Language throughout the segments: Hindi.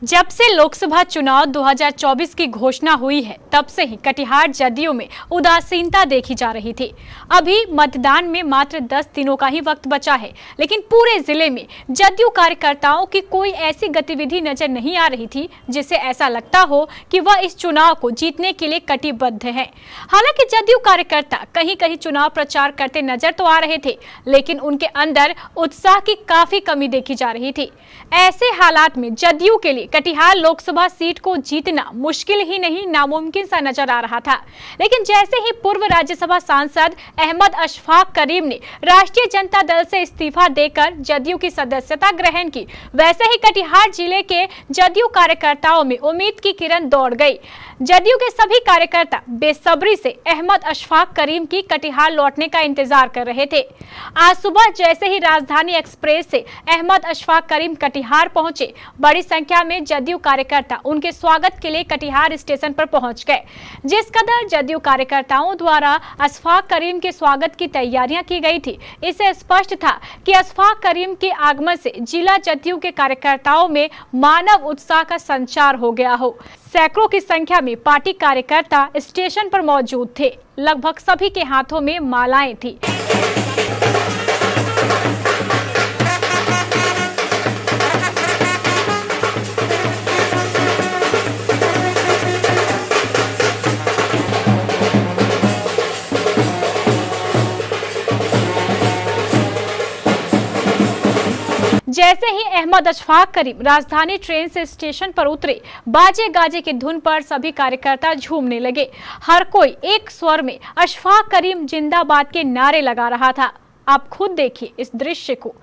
जब से लोकसभा चुनाव 2024 की घोषणा हुई है, तब से ही कटिहार जदयू में उदासीनता देखी जा रही थी। अभी मतदान में मात्र 10 दिनों का ही वक्त बचा है, लेकिन पूरे जिले में जदयू कार्यकर्ताओं की कोई ऐसी गतिविधि नजर नहीं आ रही थी जिससे ऐसा लगता हो कि वह इस चुनाव को जीतने के लिए कटिबद्ध है। हालांकि जदयू कार्यकर्ता कहीं कहीं चुनाव प्रचार करते नजर तो आ रहे थे, लेकिन उनके अंदर उत्साह की काफी कमी देखी जा रही थी। ऐसे हालात में जदयू के लिए कटिहार लोकसभा सीट को जीतना मुश्किल ही नहीं, नामुमकिन सा नजर आ रहा था। लेकिन जैसे ही पूर्व राज्यसभा सांसद अहमद अशफाक करीम ने राष्ट्रीय जनता दल से इस्तीफा देकर जदयू की सदस्यता ग्रहण की, वैसे ही कटिहार जिले के जदयू कार्यकर्ताओं में उम्मीद की किरण दौड़ गई। जदयू के सभी कार्यकर्ता बेसब्री से अहमद अशफाक करीम की कटिहार लौटने का इंतजार कर रहे थे। आज सुबह जैसे ही राजधानी एक्सप्रेस से अहमद अशफाक करीम कटिहार पहुंचे, बड़ी संख्या में जदयू कार्यकर्ता उनके स्वागत के लिए कटिहार स्टेशन पर पहुंच गए। जिस कदर जदयू कार्यकर्ताओं द्वारा अशफाक करीम के स्वागत की तैयारियां की गई थी, इससे स्पष्ट था कि अशफाक करीम के आगमन से जिला जदयू के कार्यकर्ताओं में मानव उत्साह का संचार हो गया हो। सैकड़ों की संख्या में पार्टी कार्यकर्ता स्टेशन पर मौजूद थे। लगभग सभी के हाथों में मालाएं थी। जैसे ही अहमद अशफाक करीम राजधानी ट्रेन से स्टेशन पर उतरे, बाजे गाजे की धुन पर सभी कार्यकर्ता झूमने लगे। हर कोई एक स्वर में अशफाक करीम जिंदाबाद के नारे लगा रहा था। आप खुद देखिए इस दृश्य को।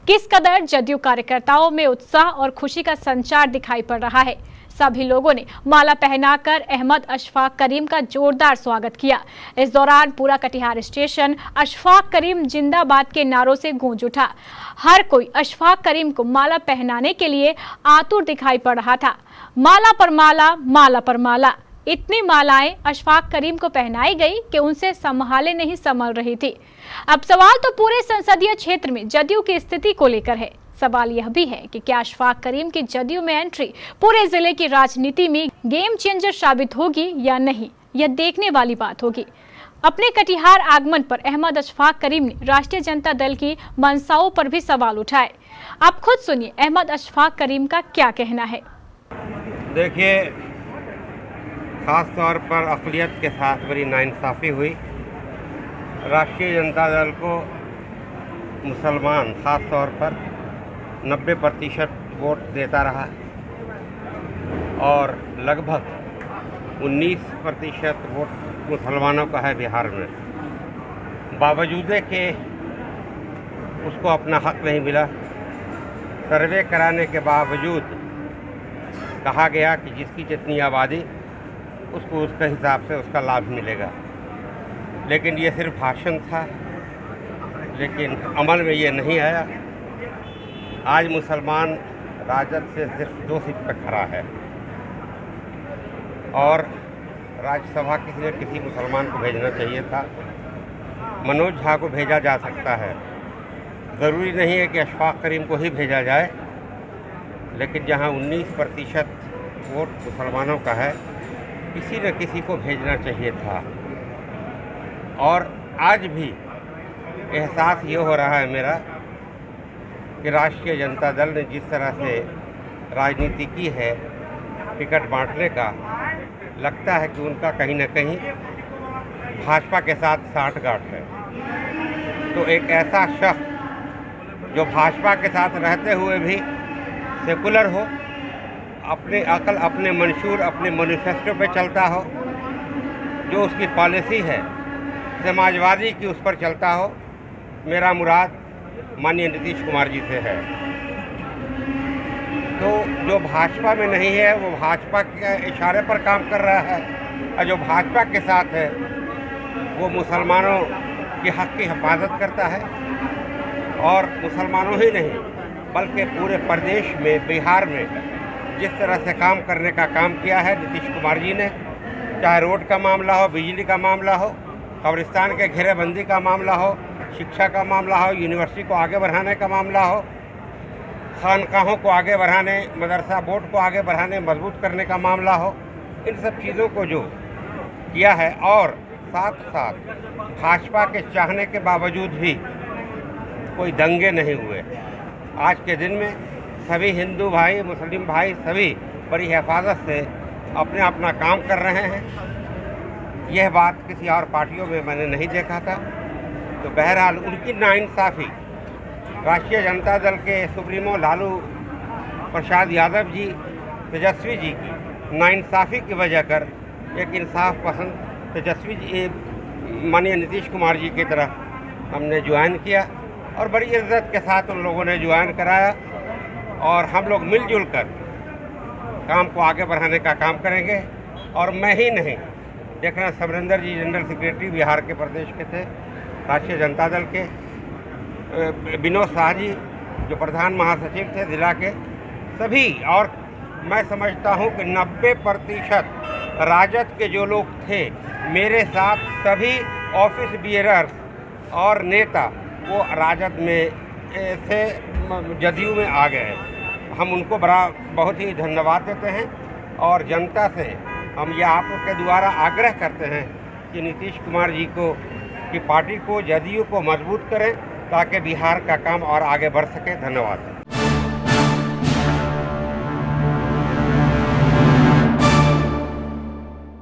किस कदर जदयू कार्यकर्ताओं में उत्साह और खुशी का संचार दिखाई पड़ रहा है। सभी लोगों ने माला पहनाकर अहमद अशफाक करीम का जोरदार स्वागत किया। इस दौरान पूरा कटिहार स्टेशन अशफाक करीम जिंदाबाद के नारों से गूंज उठा। हर कोई अशफाक करीम को माला पहनाने के लिए आतुर दिखाई पड़ रहा था। माला पर माला, माला पर माला, इतनी मालाएं अशफाक करीम को पहनाई गई कि उनसे संभाले नहीं संभल रही थी। अब सवाल तो पूरे संसदीय क्षेत्र में जदयू की स्थिति को लेकर है। सवाल यह भी है कि क्या अशफाक करीम की जदयू में एंट्री पूरे जिले की राजनीति में गेम चेंजर साबित होगी या नहीं, यह देखने वाली बात होगी। अपने कटिहार आगमन पर अहमद अशफाक करीम ने राष्ट्रीय जनता दल की मंशाओं पर भी सवाल उठाए। आप खुद सुनिए अहमद अशफाक करीम का क्या कहना है। देखिए, खास तौर पर अक़लियत के साथ बड़ी नाइंसाफ़ी हुई। राष्ट्रीय जनता दल को मुसलमान खास तौर पर 90% वोट देता रहा और लगभग 19% वोट मुसलमानों का है बिहार में। बावजूद के उसको अपना हक नहीं मिला। सर्वे कराने के बावजूद कहा गया कि जिसकी जितनी आबादी उसको उसके हिसाब से उसका लाभ मिलेगा, लेकिन ये सिर्फ भाषण था, लेकिन अमल में ये नहीं आया। आज मुसलमान राजद से सिर्फ 2 सीट पर खड़ा है और राज्यसभा किसी मुसलमान को भेजना चाहिए था। मनोज झा को भेजा जा सकता है, ज़रूरी नहीं है कि अशफाक करीम को ही भेजा जाए, लेकिन जहां 19% वोट मुसलमानों का है, किसी न किसी को भेजना चाहिए था। और आज भी एहसास ये हो रहा है मेरा कि राष्ट्रीय जनता दल ने जिस तरह से राजनीति की है टिकट बांटने का, लगता है कि उनका कहीं न कहीं भाजपा के साथ साठगांठ है। तो एक ऐसा शख्स जो भाजपा के साथ रहते हुए भी सेकुलर हो, अपने अकल, अपने मंशूर, अपने मैनिफेस्टो पे चलता हो, जो उसकी पॉलिसी है समाजवादी की उस पर चलता हो, मेरा मुराद माननीय नीतीश कुमार जी से है। तो जो भाजपा में नहीं है वो भाजपा के इशारे पर काम कर रहा है, और जो भाजपा के साथ है वो मुसलमानों के हक की हिफाजत करता है। और मुसलमानों ही नहीं बल्कि पूरे प्रदेश में, बिहार में जिस तरह से काम करने का काम किया है नीतीश कुमार जी ने, चाहे रोड का मामला हो, बिजली का मामला हो, कब्रिस्तान के घेरेबंदी का मामला हो, शिक्षा का मामला हो, यूनिवर्सिटी को आगे बढ़ाने का मामला हो, खानकाहों को आगे बढ़ाने, मदरसा बोर्ड को आगे बढ़ाने, मजबूत करने का मामला हो, इन सब चीज़ों को जो किया है और साथ साथ भाजपा के चाहने के बावजूद भी कोई दंगे नहीं हुए। आज के दिन में सभी हिंदू भाई, मुस्लिम भाई सभी बड़ी हिफाजत से अपने अपना काम कर रहे हैं। यह बात किसी और पार्टियों में मैंने नहीं देखा था। तो बहरहाल उनकी नाइंसाफ़ी, राष्ट्रीय जनता दल के सुप्रीमो लालू प्रसाद यादव जी, तेजस्वी जी की नाइंसाफ़ी की वजह कर एक इंसाफ पसंद तेजस्वी जी, माननीय नीतीश कुमार जी की तरह हमने ज्वाइन किया और बड़ी इज्जत के साथ उन लोगों ने ज्वाइन कराया और हम लोग मिलजुल कर काम को आगे बढ़ाने का काम करेंगे। और मैं ही नहीं, देखना समरेंद्र जी जनरल सेक्रेटरी बिहार के प्रदेश के थे, राष्ट्रीय जनता दल के विनोद शाह जी जो प्रधान महासचिव थे जिला के, सभी, और मैं समझता हूं कि 90% राजद के जो लोग थे मेरे साथ, सभी ऑफिस बियरर्स और नेता वो राजद में से जदयू में आ गए। हम उनको बहुत ही धन्यवाद देते हैं और जनता से हम ये आपके द्वारा आग्रह करते हैं कि नीतीश कुमार जी को की पार्टी को, जदयू को मजबूत करें ताकि बिहार का काम और आगे बढ़ सके। धन्यवाद।